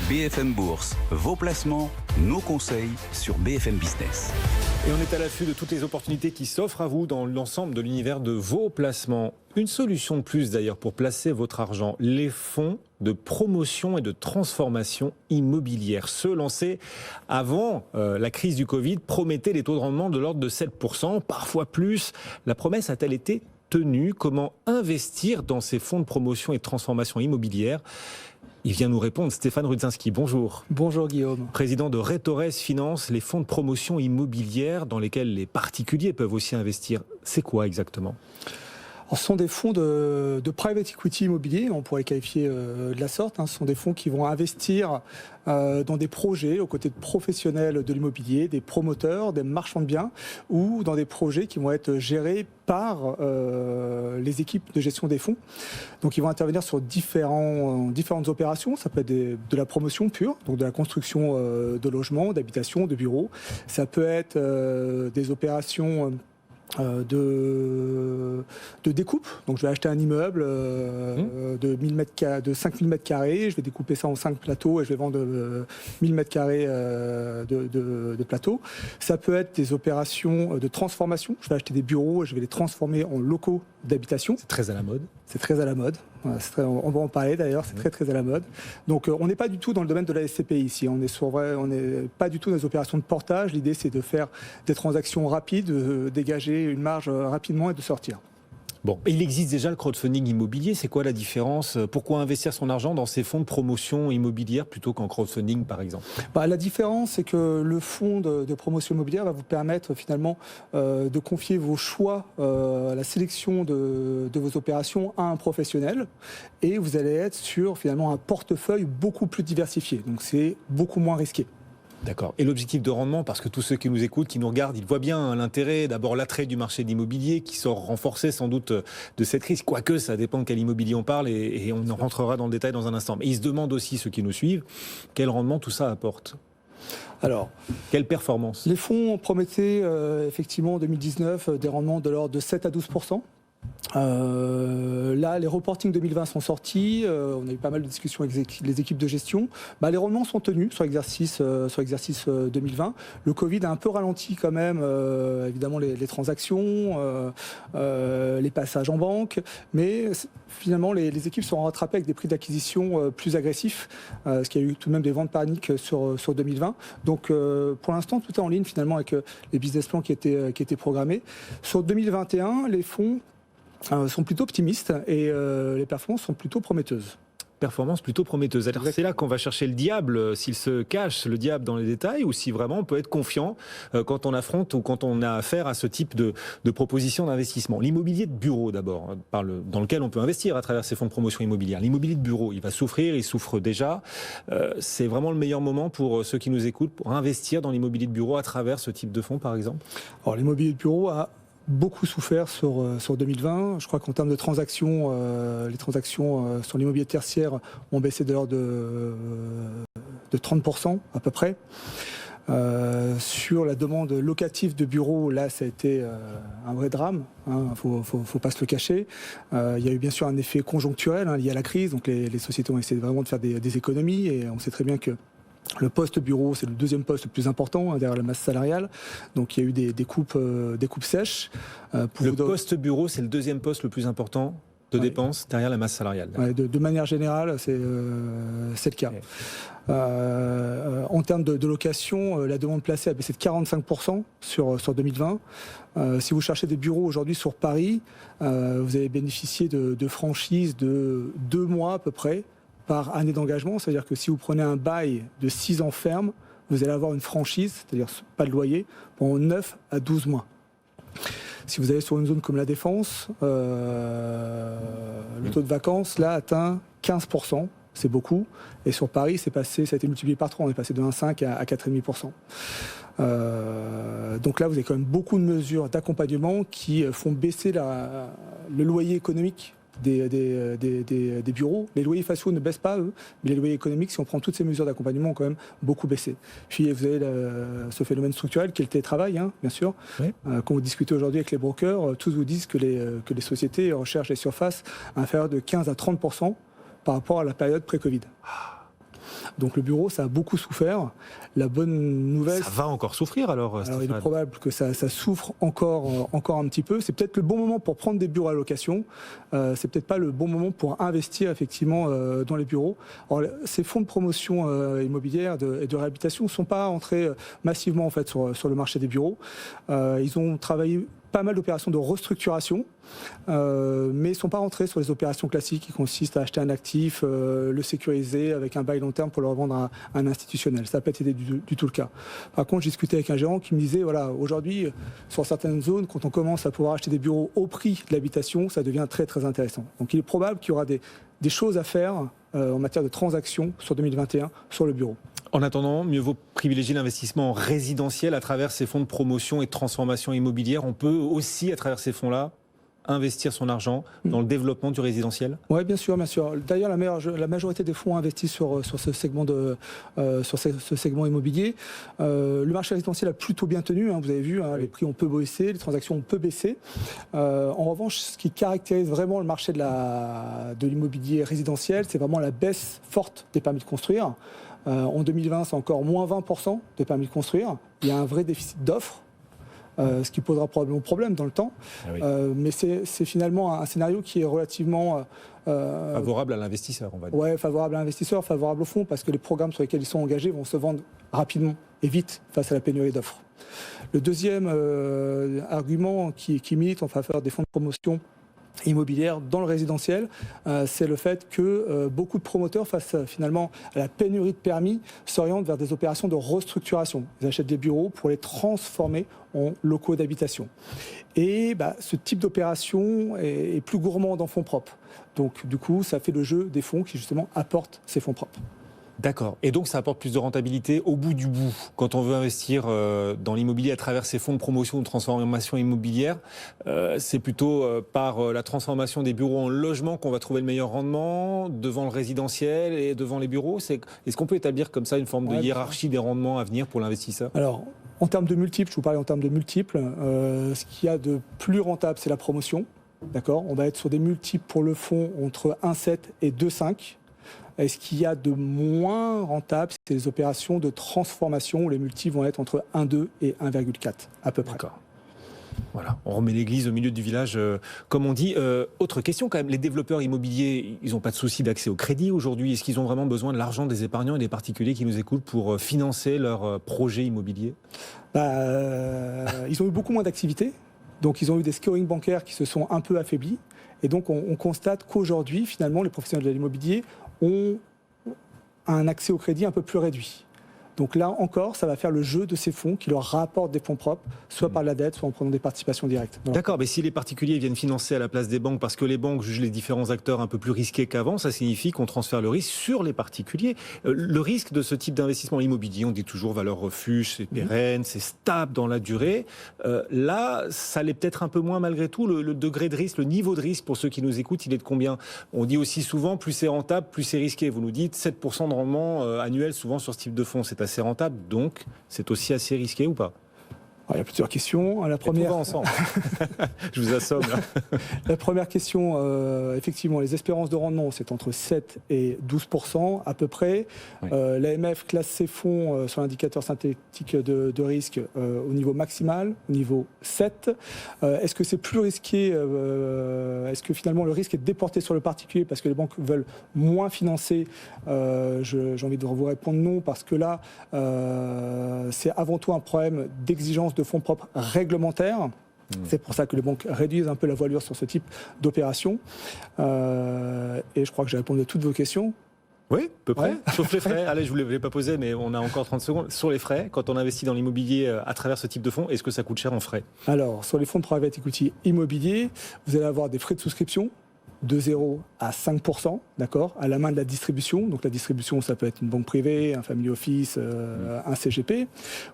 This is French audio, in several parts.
BFM Bourse, vos placements, nos conseils sur BFM Business. Et on est à l'affût de toutes les opportunités qui s'offrent à vous dans l'ensemble de l'univers de vos placements. Une solution de plus d'ailleurs pour placer votre argent, les fonds de promotion et de transformation immobilière. Ceux lancés avant la crise du Covid promettaient des taux de rendement de l'ordre de 7%, parfois plus. La promesse a-t-elle été tenue? Comment investir dans ces fonds de promotion et de transformation immobilière? Il vient nous répondre Stéphane Rudzinski. Bonjour. Bonjour Guillaume. Président de Retores Finance, les fonds de promotion immobilière dans lesquels les particuliers peuvent aussi investir. C'est quoi exactement ? Alors, ce sont des fonds de private equity immobilier, on pourrait les qualifier de la sorte. Ce sont des fonds qui vont investir dans des projets aux côtés de professionnels de l'immobilier, des promoteurs, des marchands de biens, ou dans des projets qui vont être gérés par les équipes de gestion des fonds. Donc ils vont intervenir sur différentes opérations. Ça peut être de la promotion pure, donc de la construction de logements, d'habitations, de bureaux. Ça peut être des opérations de découpe. Donc je vais acheter un immeuble de 5000 m², je vais découper ça en 5 plateaux et je vais vendre 1000 m² de plateaux. Ça peut être des opérations de transformation. Je vais acheter des bureaux et je vais les transformer en locaux d'habitation. C'est très à la mode. C'est très à la mode. On va en parler d'ailleurs, c'est très à la mode. Donc on n'est pas du tout dans le domaine de la SCPI ici. On n'est pas du tout dans les opérations de portage. L'idée c'est de faire des transactions rapides, de dégager une marge rapidement et de sortir. Bon, il existe déjà le crowdfunding immobilier. C'est quoi la différence ? Pourquoi investir son argent dans ces fonds de promotion immobilière plutôt qu'en crowdfunding par exemple ? La différence, c'est que le fonds de promotion immobilière va vous permettre finalement de confier vos choix, la sélection de vos opérations à un professionnel, et vous allez être sur finalement un portefeuille beaucoup plus diversifié. Donc c'est beaucoup moins risqué. D'accord. Et l'objectif de rendement, parce que tous ceux qui nous écoutent, qui nous regardent, ils voient bien l'intérêt, d'abord l'attrait du marché de l'immobilier qui sort renforcé sans doute de cette crise, quoique ça dépend de quel immobilier on parle et on en rentrera dans le détail dans un instant. Mais ils se demandent aussi, ceux qui nous suivent, quel rendement tout ça apporte. Alors, quelle performance ? Les fonds promettaient effectivement en 2019 des rendements de l'ordre de 7 à 12%. Là, les reportings 2020 sont sortis. On a eu pas mal de discussions avec les équipes de gestion. Les rendements sont tenus sur l'exercice 2020. Le Covid a un peu ralenti quand même, évidemment, les transactions, les passages en banque. Mais finalement, les équipes sont rattrapées avec des prix d'acquisition plus agressifs, parce qu'il y a eu tout de même des ventes paniques sur 2020. Donc, pour l'instant, tout est en ligne finalement avec les business plans qui étaient programmés. Sur 2021, les fonds sont plutôt optimistes et les performances sont plutôt prometteuses. Performance plutôt prometteuse. Alors c'est là qu'on va chercher le diable, s'il se cache le diable dans les détails, ou si vraiment on peut être confiant quand on affronte ou quand on a affaire à ce type de proposition d'investissement. L'immobilier de bureau d'abord, dans lequel on peut investir à travers ces fonds de promotion immobilière. L'immobilier de bureau, il va souffrir, il souffre déjà. C'est vraiment le meilleur moment pour ceux qui nous écoutent pour investir dans l'immobilier de bureau à travers ce type de fonds par exemple ? Alors l'immobilier de bureau a beaucoup souffert sur 2020. Je crois qu'en termes de transactions, les transactions sur l'immobilier tertiaire ont baissé de l'ordre de 30% à peu près. Sur la demande locative de bureaux, là, ça a été un vrai drame. Faut pas se le cacher. Il y a eu bien sûr un effet conjoncturel lié à la crise. Donc les sociétés ont essayé vraiment de faire des économies et on sait très bien que le poste bureau, c'est le deuxième poste le plus important derrière la masse salariale. Donc il y a eu des coupes sèches. Le poste bureau, c'est le deuxième poste le plus important de dépenses derrière la masse salariale. De manière générale, c'est le cas. En termes de location, la demande placée a baissé de 45% sur 2020. Si vous cherchez des bureaux aujourd'hui sur Paris, vous allez bénéficier de franchises de 2 mois à peu près par année d'engagement, c'est-à-dire que si vous prenez un bail de 6 ans ferme, vous allez avoir une franchise, c'est-à-dire pas de loyer, pendant 9 à 12 mois. Si vous allez sur une zone comme la Défense, le taux de vacances, là, atteint 15%, c'est beaucoup. Et sur Paris, ça a été multiplié par 3, on est passé de 1,5 à 4,5%. Donc là, vous avez quand même beaucoup de mesures d'accompagnement qui font baisser le loyer économique des bureaux. Les loyers faciaux ne baissent pas, eux, mais les loyers économiques, si on prend toutes ces mesures d'accompagnement, ont quand même beaucoup baissé. Puis vous avez ce phénomène structurel qui est le télétravail, bien sûr. Oui. Quand vous discutez aujourd'hui avec les brokers, tous vous disent que les sociétés recherchent les surfaces inférieures de 15 à 30% par rapport à la période pré-Covid. Donc le bureau, ça a beaucoup souffert. La bonne nouvelle... Ça va encore souffrir alors il est probable que ça souffre encore un petit peu. C'est peut-être le bon moment pour prendre des bureaux à location. C'est peut-être pas le bon moment pour investir effectivement dans les bureaux. Alors, ces fonds de promotion immobilière et de réhabilitation ne sont pas entrés massivement en fait sur le marché des bureaux. Ils ont travaillé pas mal d'opérations de restructuration, mais ils ne sont pas rentrés sur les opérations classiques qui consistent à acheter un actif, le sécuriser avec un bail long terme pour le revendre à un institutionnel. Ça n'a pas été du tout le cas. Par contre, j'ai discuté avec un gérant qui me disait, voilà, aujourd'hui, sur certaines zones, quand on commence à pouvoir acheter des bureaux au prix de l'habitation, ça devient très très intéressant. Donc il est probable qu'il y aura des choses à faire en matière de transactions sur 2021 sur le bureau. En attendant, mieux vaut privilégier l'investissement résidentiel à travers ces fonds de promotion et de transformation immobilière. On peut aussi, à travers ces fonds-là, investir son argent dans le développement du résidentiel ? Oui, bien sûr, bien sûr. D'ailleurs, la majorité des fonds investissent sur ce segment ce segment immobilier. Le marché résidentiel a plutôt bien tenu. Vous avez vu, les prix ont peu baissé, les transactions ont peu baissé. En revanche, ce qui caractérise vraiment le marché de l'immobilier résidentiel, c'est vraiment la baisse forte des permis de construire. En 2020, c'est encore moins 20% des permis de construire. Il y a un vrai déficit d'offres. Ce qui posera probablement problème dans le temps. Ah oui. Mais c'est finalement un scénario qui est relativement... favorable à l'investisseur, on va dire. Oui, favorable à l'investisseur, favorable au fonds, parce que les programmes sur lesquels ils sont engagés vont se vendre rapidement et vite face à la pénurie d'offres. Le deuxième argument qui milite en faveur des fonds de promotion immobilière dans le résidentiel, c'est le fait que beaucoup de promoteurs, face finalement à la pénurie de permis, s'orientent vers des opérations de restructuration. Ils achètent des bureaux pour les transformer en locaux d'habitation. Et ce type d'opération est plus gourmand en fonds propres. Donc du coup, ça fait le jeu des fonds qui justement apportent ces fonds propres. D'accord. Et donc, ça apporte plus de rentabilité au bout du bout. Quand on veut investir dans l'immobilier à travers ces fonds de promotion ou de transformation immobilière, c'est plutôt par la transformation des bureaux en logements qu'on va trouver le meilleur rendement devant le résidentiel et devant les bureaux. Est-ce qu'on peut établir comme ça une forme de hiérarchie des rendements à venir pour l'investisseur ? Alors, en termes de multiples, je vous parlais en termes de multiples, ce qu'il y a de plus rentable, c'est la promotion. D'accord ? On va être sur des multiples pour le fonds entre 1,7 et 2,5. Et ce qu'il y a de moins rentable, c'est les opérations de transformation où les multiples vont être entre 1,2 et 1,4 à peu près. D'accord. Voilà, on remet l'église au milieu du village, comme on dit. Autre question quand même, les développeurs immobiliers, ils n'ont pas de souci d'accès au crédit aujourd'hui. Est-ce qu'ils ont vraiment besoin de l'argent des épargnants et des particuliers qui nous écoutent pour financer leurs projets immobiliers ? Ils ont eu beaucoup moins d'activités, donc ils ont eu des scorings bancaires qui se sont un peu affaiblis. Et donc on constate qu'aujourd'hui, finalement, les professionnels de l'immobilier ont un accès au crédit un peu plus réduit. Donc là encore, ça va faire le jeu de ces fonds qui leur rapportent des fonds propres, soit par la dette, soit en prenant des participations directes. D'accord, mais si les particuliers viennent financer à la place des banques parce que les banques jugent les différents acteurs un peu plus risqués qu'avant, ça signifie qu'on transfère le risque sur les particuliers. Le risque de ce type d'investissement immobilier, on dit toujours valeur refuge, c'est pérenne, c'est stable dans la durée. Là, ça l'est peut-être un peu moins malgré tout. Le degré de risque, le niveau de risque pour ceux qui nous écoutent, il est de combien ? On dit aussi souvent, plus c'est rentable, plus c'est risqué. Vous nous dites 7% de rendement annuel souvent sur ce type de fonds. C'est assez rentable, donc c'est aussi assez risqué ou pas ? Alors, il y a plusieurs questions. La première, ensemble. Je vous assomme là. La première question, effectivement, les espérances de rendement, c'est entre 7 et 12% à peu près. Oui. L'AMF classe ses fonds sur l'indicateur synthétique de risque au niveau maximal, au niveau 7. Est-ce que c'est plus risqué Est-ce que finalement le risque est déporté sur le particulier parce que les banques veulent moins financer J'ai envie de vous répondre non, parce que là, c'est avant tout un problème d'exigence de fonds propres réglementaires. C'est pour ça que les banques réduisent un peu la voilure sur ce type d'opération. Et je crois que j'ai répondu à toutes vos questions. Oui, à peu près. Ouais. Sauf les frais. Allez, je ne vous l'avais pas posé, mais on a encore 30 secondes. Sur les frais, quand on investit dans l'immobilier à travers ce type de fonds, est-ce que ça coûte cher en frais ? Alors, sur les fonds de private equity immobilier, vous allez avoir des frais de souscription de 0 à 5%, d'accord, à la main de la distribution. Donc la distribution, ça peut être une banque privée, un family office, un CGP.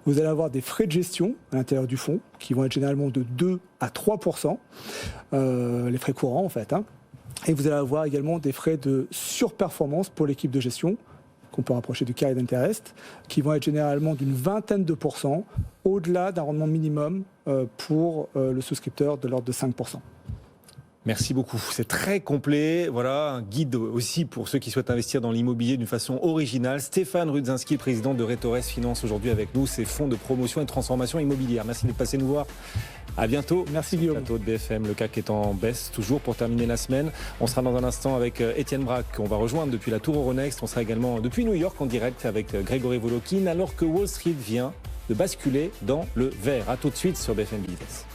Vous allez avoir des frais de gestion à l'intérieur du fonds, qui vont être généralement de 2 à 3%, les frais courants en fait. Et vous allez avoir également des frais de surperformance pour l'équipe de gestion, qu'on peut rapprocher du carry d'interest, qui vont être généralement d'une vingtaine de pourcents, au-delà d'un rendement minimum pour le souscripteur de l'ordre de 5%. Merci beaucoup. C'est très complet. Voilà, un guide aussi pour ceux qui souhaitent investir dans l'immobilier d'une façon originale. Stéphane Rudzinski, président de Retores Finance, aujourd'hui avec nous, ces fonds de promotion et de transformation immobilière. Merci d'être passé nous voir. À bientôt. Merci Guillaume. Plateau de BFM, le CAC est en baisse toujours pour terminer la semaine. On sera dans un instant avec Étienne Braque, qu'on va rejoindre depuis la Tour Euronext. On sera également depuis New York en direct avec Grégory Volokin, alors que Wall Street vient de basculer dans le vert. À tout de suite sur BFM Business.